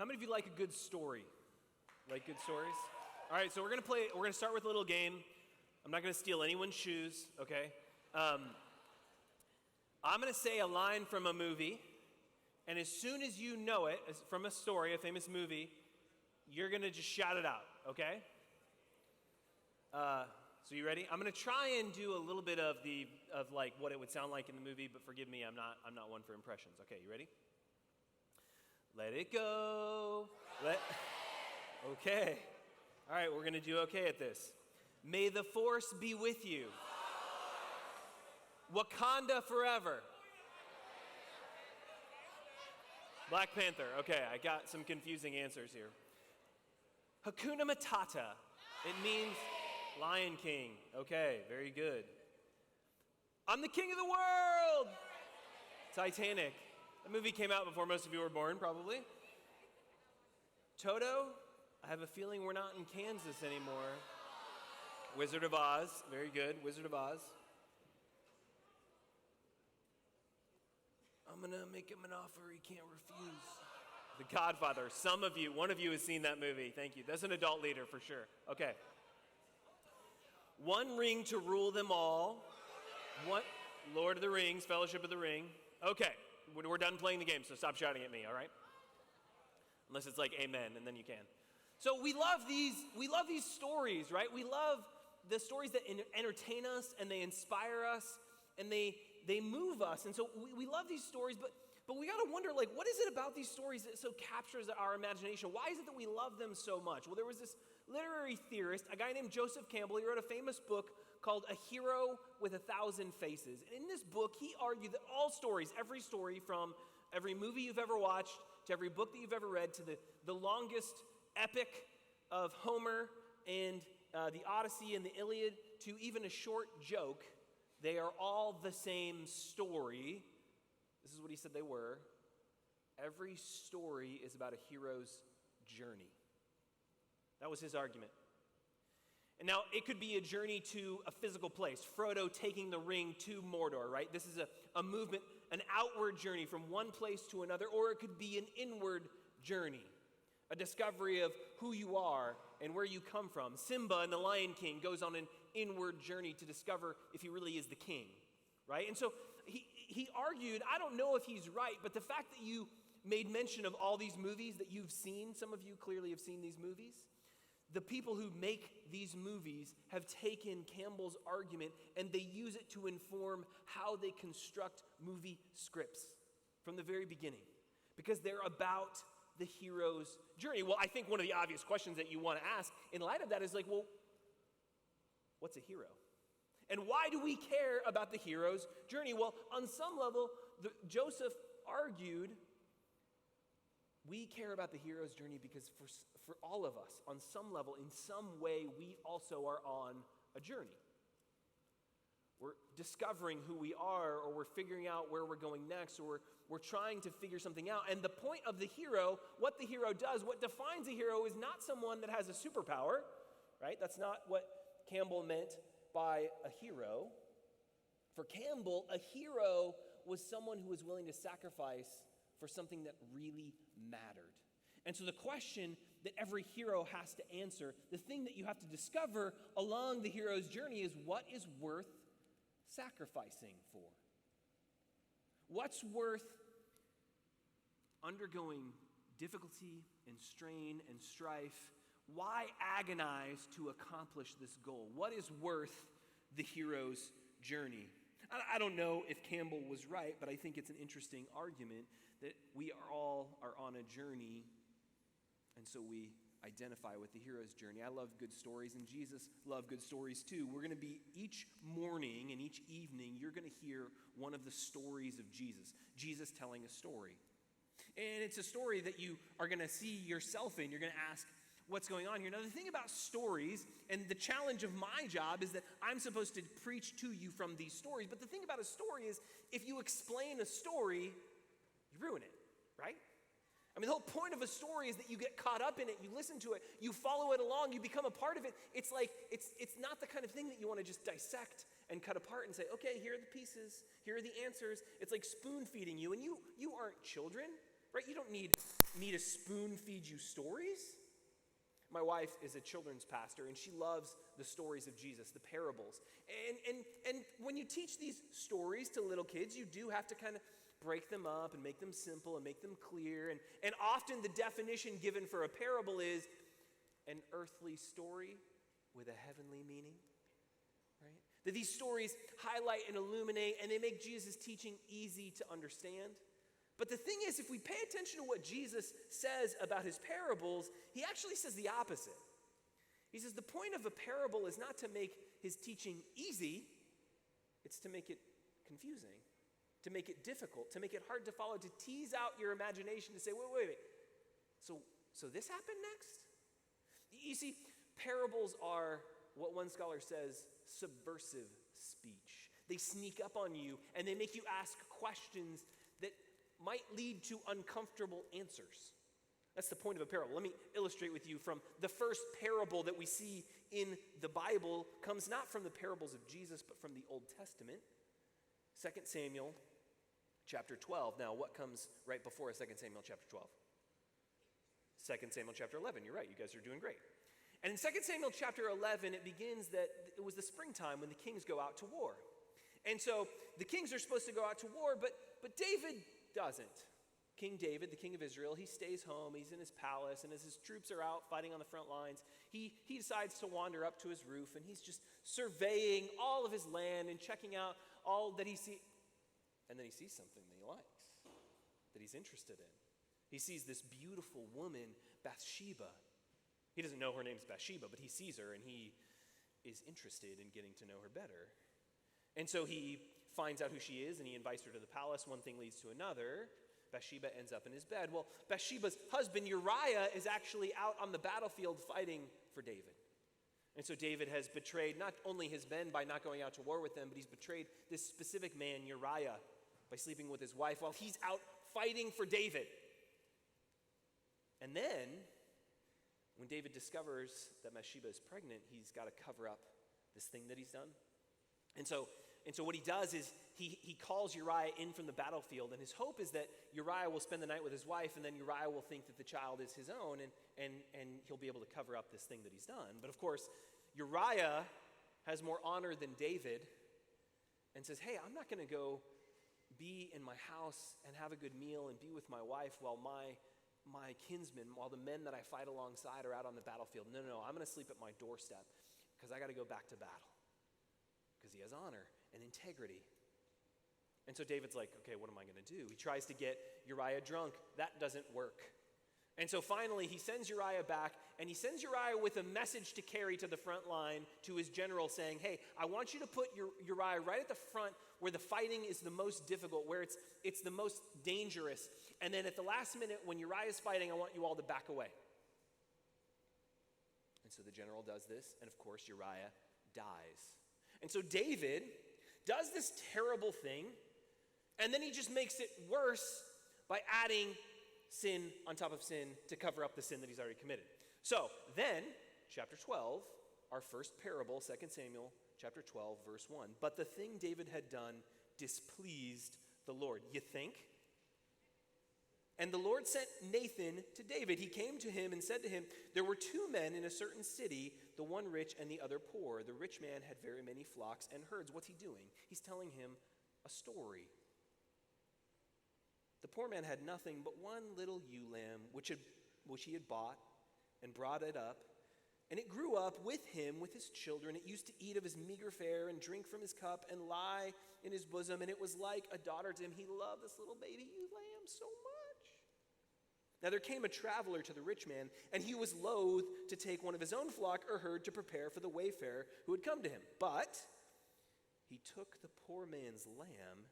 How many of you like a good story? Like good stories? All right, so we're gonna start with a little game. I'm not gonna steal anyone's shoes, okay? I'm gonna say a line from a movie, and as soon as you know it, from a story, a famous movie, you're gonna just shout it out, okay? So you ready? I'm gonna try and do a little bit of like what it would sound like in the movie, but forgive me, I'm not one for impressions. Okay, you ready? Let it go. Okay. All right, we're gonna do okay at this. May the force be with you. Wakanda forever. Black Panther. Okay, I got some confusing answers here. Hakuna Matata. It means Lion King. Okay, very good. I'm the king of the world. Titanic. The movie came out before most of you were born, probably. Toto. I have a feeling we're not in Kansas anymore. Wizard of Oz. Very good. Wizard of Oz. I'm going to make him an offer he can't refuse. The Godfather. One of you has seen that movie. Thank you. That's an adult leader for sure. Okay. One ring to rule them all. One, Lord of the Rings, Fellowship of the Ring. Okay. We're done playing the game, so stop shouting at me, all right? Unless it's like amen, and then you can. So we love these stories, right? We love the stories that entertain us and they inspire us and they move us. And so we love these stories, but we got to wonder, like, what is it about these stories that so captures our imagination? Why is it that we love them so much? Well, there was this literary theorist, a guy named Joseph Campbell. He wrote a famous book called A Hero with a Thousand Faces. And in this book, he argued that all stories, every story from every movie you've ever watched to every book that you've ever read to the longest epic of Homer and the Odyssey and the Iliad to even a short joke, they are all the same story. This is what he said they were. Every story is about a hero's journey. That was his argument. And now it could be a journey to a physical place. Frodo taking the ring to Mordor, right? This is a movement, an outward journey from one place to another, or it could be an inward journey, a discovery of who you are and where you come from. Simba in The Lion King goes on an inward journey to discover if he really is the king, right? And so he argued, I don't know if he's right, but the fact that you made mention of all these movies that you've seen, some of you clearly have seen these movies, the people who make these movies have taken Campbell's argument and they use it to inform how they construct movie scripts from the very beginning, because they're about the hero's journey. Well, I think one of the obvious questions that you want to ask in light of that is like, well, what's a hero? And why do we care about the hero's journey? Well, on some level, Joseph argued we care about the hero's journey because for all of us, on some level, in some way, we also are on a journey. We're discovering who we are, or we're figuring out where we're going next, or we're trying to figure something out. And the point of the hero, what the hero does, what defines a hero is not someone that has a superpower, right? That's not what Campbell meant by a hero. For Campbell, a hero was someone who was willing to sacrifice for something that really mattered. And so the question that every hero has to answer, the thing that you have to discover along the hero's journey is what is worth sacrificing for? What's worth undergoing difficulty and strain and strife? Why agonize to accomplish this goal? What is worth the hero's journey? I don't know if Campbell was right, but I think it's an interesting argument that we are on a journey, and so we identify with the hero's journey. I love good stories, and Jesus loved good stories too. We're going to be, each morning and each evening, you're going to hear one of the stories of Jesus telling a story. And it's a story that you are going to see yourself in. You're going to ask, what's going on here? Now, the thing about stories, and the challenge of my job is that I'm supposed to preach to you from these stories, but the thing about a story is if you explain a story, you ruin it, right? I mean, the whole point of a story is that you get caught up in it, you listen to it, you follow it along, you become a part of it. It's like, it's not the kind of thing that you want to just dissect and cut apart and say, okay, here are the pieces, here are the answers. It's like spoon feeding you, and you aren't children. right? You don't need me to spoon feed you stories. My wife is a children's pastor, and she loves the stories of Jesus, the parables. And when you teach these stories to little kids, you do have to kind of break them up and make them simple and make them clear. And often the definition given for a parable is an earthly story with a heavenly meaning, right? That these stories highlight and illuminate, and they make Jesus' teaching easy to understand. But the thing is, if we pay attention to what Jesus says about his parables, he actually says the opposite. He says the point of a parable is not to make his teaching easy, it's to make it confusing, to make it difficult, to make it hard to follow, to tease out your imagination, to say, wait. So this happened next? You see, parables are what one scholar says, subversive speech. They sneak up on you and they make you ask questions that might lead to uncomfortable answers. That's the point of a parable. Let me illustrate with you from the first parable that we see in the Bible comes not from the parables of Jesus, but from the Old Testament. 2 Samuel chapter 12. Now, what comes right before 2 Samuel chapter 12? 2 Samuel chapter 11. You're right. You guys are doing great. And in 2 Samuel chapter 11, it begins that it was the springtime when the kings go out to war. And so the kings are supposed to go out to war, but David doesn't. King David, the king of Israel, he stays home. He's in his palace, and as his troops are out fighting on the front lines, he decides to wander up to his roof, and he's just surveying all of his land and checking out all that he sees. And then he sees something that he likes, that he's interested in. He sees this beautiful woman, Bathsheba. He doesn't know her name's Bathsheba, but he sees her, and he is interested in getting to know her better. And so he finds out who she is, and he invites her to the palace. One thing leads to another. Bathsheba ends up in his bed. Well, Bathsheba's husband, Uriah, is actually out on the battlefield fighting for David. And so David has betrayed not only his men by not going out to war with them, but he's betrayed this specific man, Uriah, by sleeping with his wife while he's out fighting for David. And then, when David discovers that Bathsheba is pregnant, he's got to cover up this thing that he's done. And so what he does is he calls Uriah in from the battlefield, and his hope is that Uriah will spend the night with his wife, and then Uriah will think that the child is his own, and he'll be able to cover up this thing that he's done. But of course, Uriah has more honor than David and says, hey, I'm not going to go be in my house and have a good meal and be with my wife while my kinsmen, while the men that I fight alongside are out on the battlefield. No, I'm going to sleep at my doorstep because I got to go back to battle. Because he has honor and integrity. And so David's like, okay, what am I going to do? He tries to get Uriah drunk. That doesn't work. And so finally, he sends Uriah back, and he sends Uriah with a message to carry to the front line to his general saying, hey, I want you to put Uriah right at the front where the fighting is the most difficult, where it's the most dangerous. And then at the last minute, when Uriah's fighting, I want you all to back away. And so the general does this, and of course, Uriah dies. And so David does this terrible thing, and then he just makes it worse by adding sin on top of sin to cover up the sin that he's already committed. So then, chapter 12, our first parable, 2 Samuel chapter 12, verse 1. But the thing David had done displeased the Lord. You think? And the Lord sent Nathan to David. He came to him and said to him, there were two men in a certain city, the one rich and the other poor. The rich man had very many flocks and herds. What's he doing? He's telling him a story. The poor man had nothing but one little ewe lamb, which he had bought and brought it up. And it grew up with him, with his children. It used to eat of his meager fare and drink from his cup and lie in his bosom. And it was like a daughter to him. He loved this little baby ewe lamb so much. Now there came a traveler to the rich man, and he was loath to take one of his own flock or herd to prepare for the wayfarer who had come to him. But he took the poor man's lamb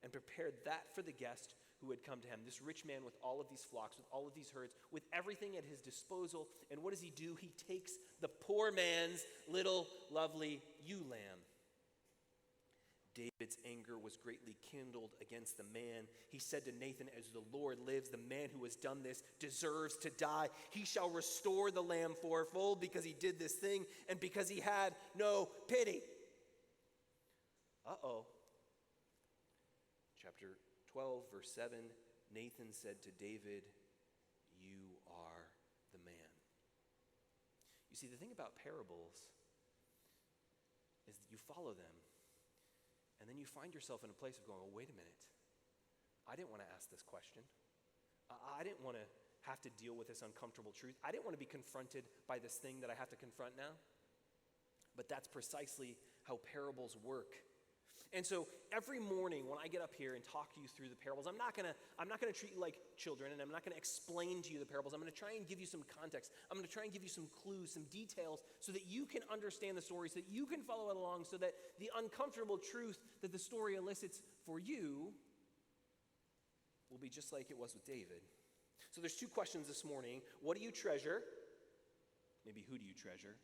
and prepared that for the guest who had come to him. This rich man with all of these flocks, with all of these herds, with everything at his disposal. And what does he do? He takes the poor man's little lovely ewe lamb. David's anger was greatly kindled against the man. He said to Nathan, as the Lord lives, the man who has done this deserves to die. He shall restore the lamb fourfold because he did this thing and because he had no pity. Uh-oh. Chapter 12, verse 7. Nathan said to David, "You are the man." You see, the thing about parables is that you follow them, and then you find yourself in a place of going, "Oh, wait a minute. I didn't want to ask this question. I didn't want to have to deal with this uncomfortable truth. I didn't want to be confronted by this thing that I have to confront now." But that's precisely how parables work. And so every morning when I get up here and talk you through the parables, I'm not gonna treat you like children, and I'm not gonna explain to you the parables. I'm gonna try and give you some context. I'm gonna try and give you some clues, some details, so that you can understand the story, so that you can follow it along, so that the uncomfortable truth that the story elicits for you will be just like it was with David. So there's two questions this morning. What do you treasure? Maybe who do you treasure?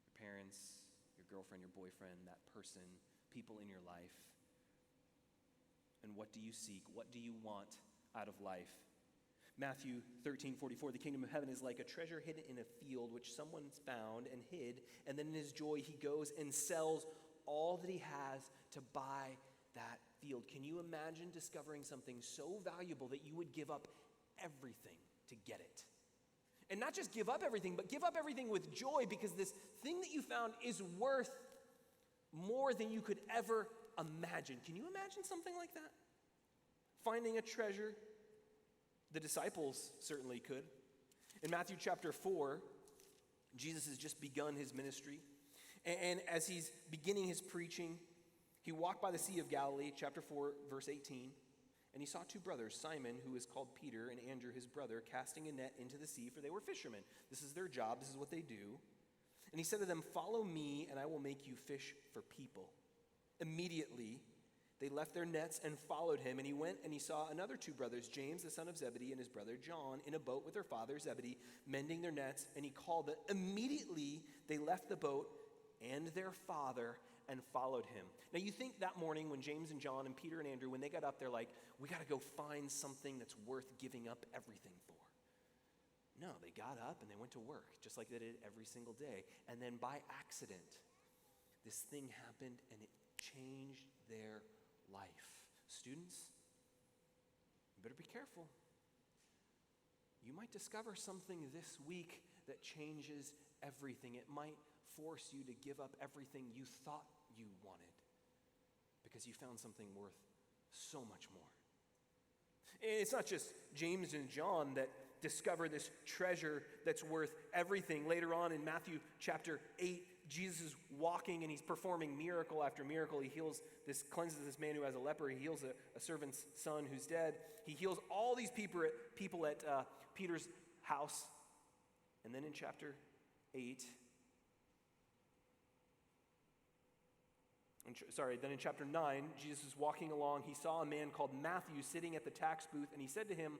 Your parents, your girlfriend, your boyfriend, that person, people in your life. And what do you seek? What do you want out of life? Matthew 13:44, the kingdom of heaven is like a treasure hidden in a field which someone's found and hid, and then in his joy he goes and sells all that he has to buy that field. Can you imagine discovering something so valuable that you would give up everything to get it? And not just give up everything, but give up everything with joy, because this thing that you found is worth more than you could ever imagine. Can you imagine something like that? Finding a treasure? The disciples certainly could. In Matthew chapter 4, Jesus has just begun his ministry. And as he's beginning his preaching, he walked by the Sea of Galilee, chapter 4, verse 18, and he saw two brothers, Simon, who is called Peter, and Andrew, his brother, casting a net into the sea, for they were fishermen. This is their job. This is what they do. And he said to them, "Follow me, and I will make you fish for people." Immediately, they left their nets and followed him. And he went and he saw another two brothers, James, the son of Zebedee, and his brother John, in a boat with their father Zebedee, mending their nets. And he called them. Immediately, they left the boat and their father and followed him. Now, you think that morning when James and John and Peter and Andrew, when they got up, they're like, "We got to go find something that's worth giving up everything for." No, they got up and they went to work, just like they did every single day. And then by accident, this thing happened and it changed their life. Students, you better be careful. You might discover something this week that changes everything. It might force you to give up everything you thought you wanted because you found something worth so much more. And it's not just James and John that discover this treasure that's worth everything. Later on in Matthew chapter 8, Jesus is walking and he's performing miracle after miracle. He cleanses this man who has a leper. He heals a servant's son who's dead. He heals all these people at Peter's house. And then in chapter 8, then in chapter 9, Jesus is walking along. He saw a man called Matthew sitting at the tax booth, and he said to him,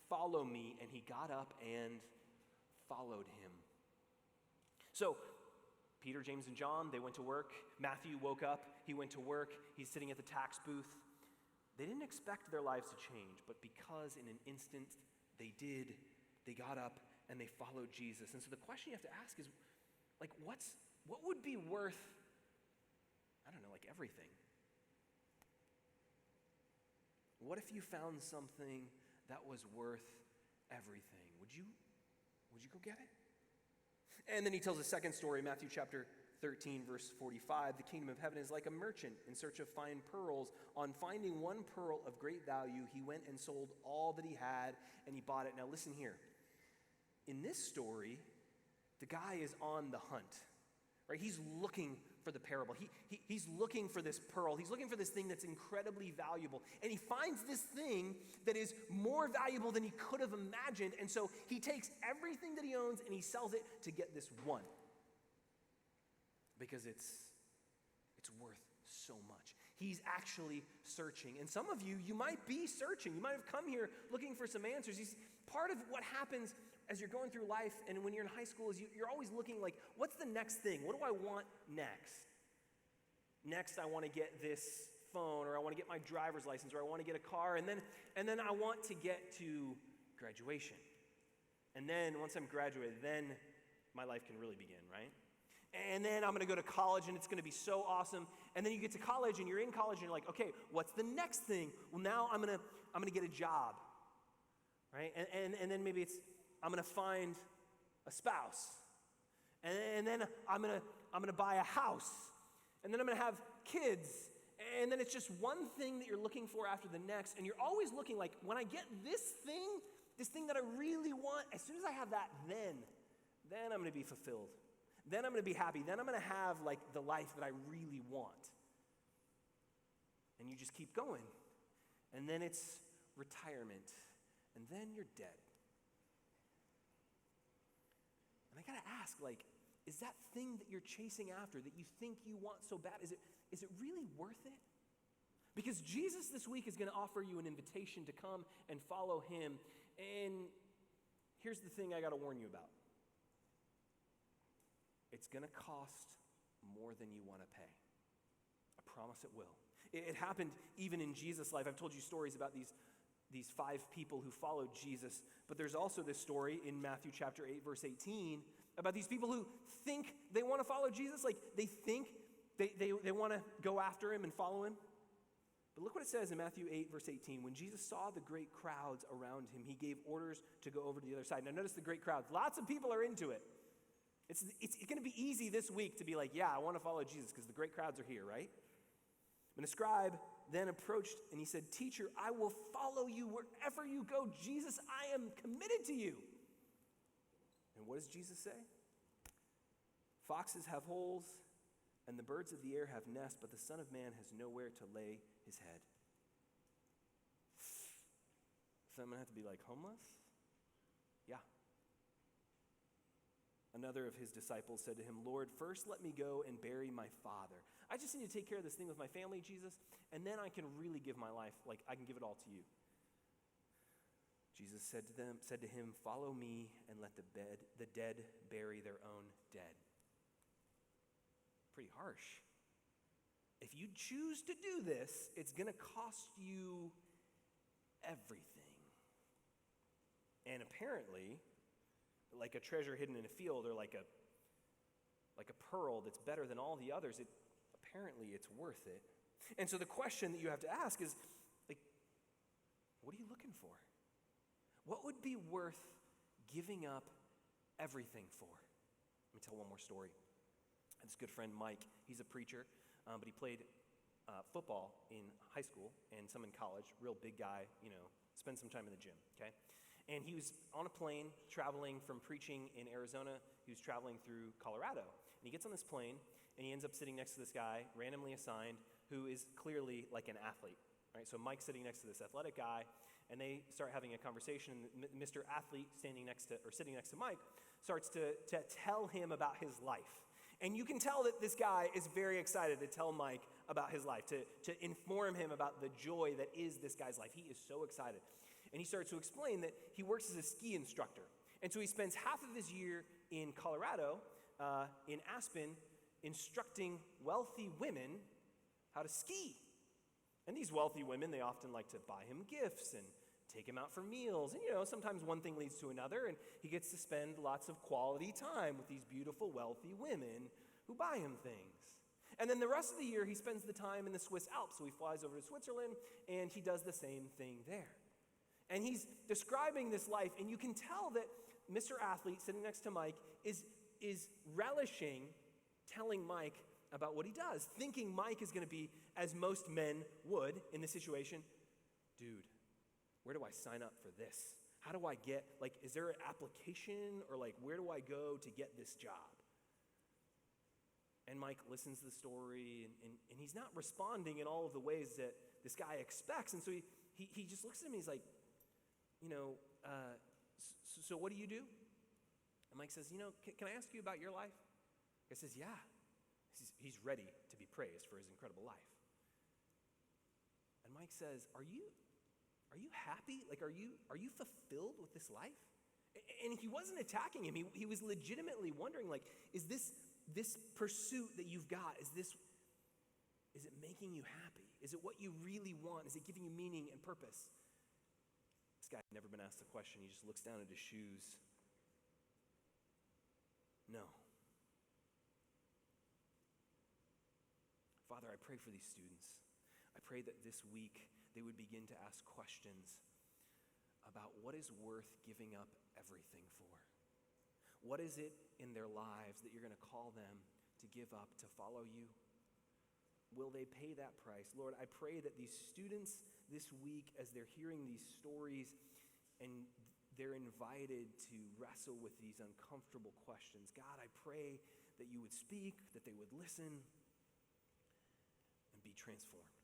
"Follow me." And he got up and followed him. So Peter, James, and John, they went to work. Matthew woke up. He went to work. He's sitting at the tax booth. They didn't expect their lives to change, but because in an instant they did, they got up and they followed Jesus. And so the question you have to ask is, what would be worth, everything? What if you found something that was worth everything? Would you go get it? And then he tells a second story, Matthew chapter 13, verse 45. The kingdom of heaven is like a merchant in search of fine pearls. On finding one pearl of great value, he went and sold all that he had, and he bought it. Now listen here. In this story, the guy is on the hunt, right? He's looking for the parable. He's looking for this pearl. He's looking for this thing that's incredibly valuable. And he finds this thing that is more valuable than he could have imagined. And so he takes everything that he owns and he sells it to get this one. Because it's worth so much. He's actually searching. And some of you might be searching. You might have come here looking for some answers. Part of what happens as you're going through life and when you're in high school is you're always looking like, what's the next thing? What do I want next? Next, I want to get this phone, or I want to get my driver's license, or I want to get a car, and then I want to get to graduation. And then once I'm graduated, then my life can really begin, right? And then I'm going to go to college, and it's going to be so awesome. And then you get to college, and you're in college, and you're like, okay, what's the next thing? Well, now I'm going to get a job. right? And then maybe it's, I'm going to find a spouse. And then I'm going to buy a house. And then I'm going to have kids. And then it's just one thing that you're looking for after the next. And you're always looking like, when I get this thing that I really want, as soon as I have that, then I'm going to be fulfilled. Then I'm going to be happy. Then I'm going to have like the life that I really want. And you just keep going. And then it's retirement. And then you're dead. And I got to ask, like, is that thing that you're chasing after, that you think you want so bad, is it really worth it? Because Jesus this week is going to offer you an invitation to come and follow him. And here's the thing I got to warn you about. It's going to cost more than you want to pay. I promise it will. It happened even in Jesus' life. I've told you stories about these 5 people who followed Jesus, but there's also this story in Matthew chapter 8, verse 18, about these people who think they want to follow Jesus, like they think they want to go after him and follow him. But look what it says in Matthew 8, verse 18. When Jesus saw the great crowds around him, he gave orders to go over to the other side. Now notice the great crowds. Lots of people are into it. It's going to be easy this week to be like, yeah, I want to follow Jesus because the great crowds are here, right? And the scribe then approached and he said, "Teacher, I will follow you wherever you go. Jesus, I am committed to you." And what does Jesus say? "Foxes have holes and the birds of the air have nests, but the Son of Man has nowhere to lay his head." So I'm going to have to be like homeless? Yeah. Another of his disciples said to him, "Lord, first let me go and bury my father. I just need to take care of this thing with my family, Jesus, and then I can really give my life, like I can give it all to you." Jesus said to him, "Follow me and let the dead bury their own dead." Pretty harsh. If you choose to do this, it's going to cost you everything. And apparently, like a treasure hidden in a field or like a pearl that's better than all the others, apparently it's worth it. And so the question that you have to ask is, like, what are you looking for? What would be worth giving up everything for? Let me tell one more story. I have this good friend, Mike. He's a preacher, but he played football in high school and some in college. Real big guy, spend some time in the gym, okay? And he was on a plane traveling from preaching in Arizona. He was traveling through Colorado. And he gets on this plane, and he ends up sitting next to this guy, randomly assigned, who is clearly like an athlete. Right? So Mike's sitting next to this athletic guy, and they start having a conversation. Mr. Athlete sitting next to Mike starts to tell him about his life. And you can tell that this guy is very excited to tell Mike about his life, to inform him about the joy that is this guy's life. He is so excited. And he starts to explain that he works as a ski instructor. And so he spends half of his year in Colorado, in Aspen, instructing wealthy women how to ski. And these wealthy women, they often like to buy him gifts and take him out for meals. And sometimes one thing leads to another, and he gets to spend lots of quality time with these beautiful, wealthy women who buy him things. And then the rest of the year, he spends the time in the Swiss Alps. So he flies over to Switzerland, and he does the same thing there. And he's describing this life, and you can tell that Mr. Athlete sitting next to Mike is relishing telling Mike about what he does, thinking Mike is going to be, as most men would in this situation, "Dude, where do I sign up for this? How do I get, is there an application, or where do I go to get this job?" And Mike listens to the story, and he's not responding in all of the ways that this guy expects. And so he just looks at him and he's like, so what do you do? And Mike says, can I ask you about your life? The guy says, yeah. He's ready to be praised for his incredible life. And Mike says, are you happy? Are you fulfilled with this life? And he wasn't attacking him. He was legitimately wondering, is this pursuit that you've got, is it making you happy? Is it what you really want? Is it giving you meaning and purpose? This guy had never been asked the question. He just looks down at his shoes. No. Father, I pray for these students. I pray that this week they would begin to ask questions about what is worth giving up everything for. What is it in their lives that you're going to call them to give up to follow you? Will they pay that price? Lord, I pray that these students this week, as they're hearing these stories and they're invited to wrestle with these uncomfortable questions, God, I pray that you would speak, that they would listen, and be transformed.